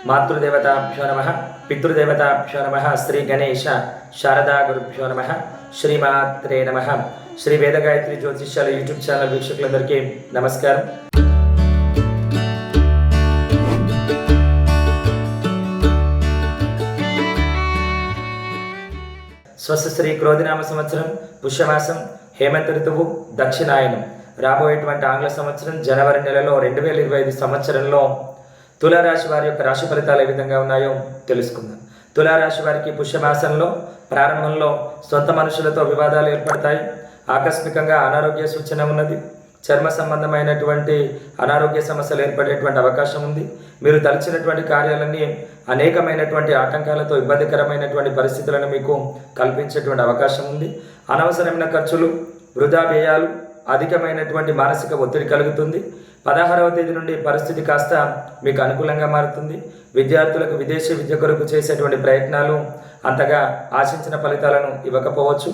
మాతృదేవతాభ్యో నమః, పితృదేవతాభ్యో నమః, శ్రీ గణేశ శారదా గురుభ్యో నమః, శ్రీమాత్రే నమః. శ్రీ వేదగాయత్రి జ్యోతిష్యాల యూట్యూబ్ ఛానల్ వీక్షకులందరికీ నమస్కారం. స్వస్తి శ్రీ క్రోధినామ సంవత్సరం పుష్యమాసం హేమంత ఋతువు దక్షిణాయనం. రాబోయేటువంటి ఆంగ్ల సంవత్సరం జనవరి నెలలో 2025 సంవత్సరంలో తులారాశి వారి యొక్క రాశి ఫలితాలు ఏ విధంగా ఉన్నాయో తెలుసుకుందాం. తులారాశి వారికి పుష్యమాసంలో ప్రారంభంలో సొంత మనుషులతో వివాదాలు ఏర్పడతాయి. ఆకస్మికంగా అనారోగ్య సూచన ఉన్నది. చర్మ సంబంధమైనటువంటి అనారోగ్య సమస్యలు ఏర్పడేటువంటి అవకాశం ఉంది. మీరు తలచినటువంటి కార్యాలన్నీ అనేకమైనటువంటి ఆటంకాలతో ఇబ్బందికరమైనటువంటి పరిస్థితులను మీకు కల్పించేటువంటి అవకాశం ఉంది. అనవసరమైన ఖర్చులు, వృధా వ్యయాలు, అధికమైనటువంటి మానసిక ఒత్తిడి కలుగుతుంది. 16వ తేదీ నుండి పరిస్థితి కాస్త మీకు అనుకూలంగా మారుతుంది. విద్యార్థులకు విదేశీ విద్య కొరకు చేసేటువంటి ప్రయత్నాలు అంతగా ఆశించిన ఫలితాలను ఇవ్వకపోవచ్చు.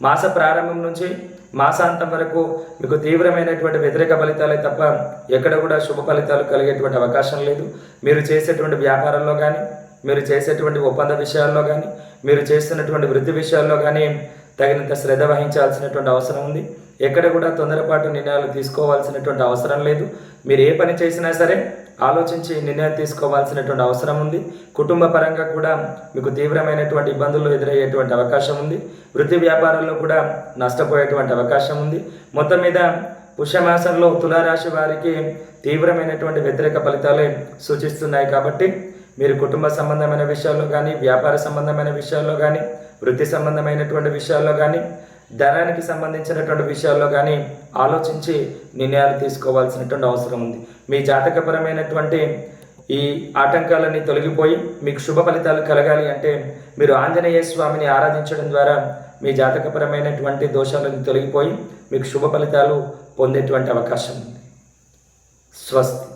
మాస ప్రారంభం నుంచి మాసాంతం వరకు మీకు తీవ్రమైనటువంటి వ్యతిరేక ఫలితాలే తప్ప ఎక్కడ కూడా శుభ ఫలితాలు కలిగేటువంటి అవకాశం లేదు. మీరు చేసేటువంటి వ్యాపారంలో కానీ, మీరు చేసేటువంటి ఒప్పంద విషయాల్లో కానీ, మీరు చేస్తున్నటువంటి వృత్తి విషయాల్లో కానీ తగినంత శ్రద్ధ వహించాల్సినటువంటి అవసరం ఉంది. ఎక్కడ కూడా తొందరపాటు నిర్ణయాలు తీసుకోవాల్సినటువంటి అవసరం లేదు. మీరు ఏ పని చేసినా సరే ఆలోచించి నిర్ణయం తీసుకోవాల్సినటువంటి అవసరం ఉంది. కుటుంబ పరంగా కూడా మీకు తీవ్రమైనటువంటి ఇబ్బందులు ఎదురయ్యేటువంటి అవకాశం ఉంది. వృత్తి వ్యాపారాల్లో కూడా నష్టపోయేటువంటి అవకాశం ఉంది. మొత్తం మీద పుష్యమాసంలో తులారాశి వారికి తీవ్రమైనటువంటి వ్యతిరేక ఫలితాలే సూచిస్తున్నాయి. కాబట్టి మీరు కుటుంబ సంబంధమైన విషయాల్లో కానీ, వ్యాపార సంబంధమైన విషయాల్లో కానీ, వృత్తి సంబంధమైనటువంటి విషయాల్లో కానీ, ధనానికి సంబంధించినటువంటి విషయాల్లో కానీ ఆలోచించి నిర్ణయాలు తీసుకోవాల్సినటువంటి అవసరం ఉంది. మీ జాతకపరమైనటువంటి ఈ ఆటంకాలన్నీ తొలగిపోయి మీకు శుభ ఫలితాలు కలగాలి అంటే మీరు ఆంజనేయ స్వామిని ఆరాధించడం ద్వారా మీ జాతకపరమైనటువంటి దోషాలను తొలగిపోయి మీకు శుభ ఫలితాలు పొందేటువంటి అవకాశం ఉంది. స్వస్తి.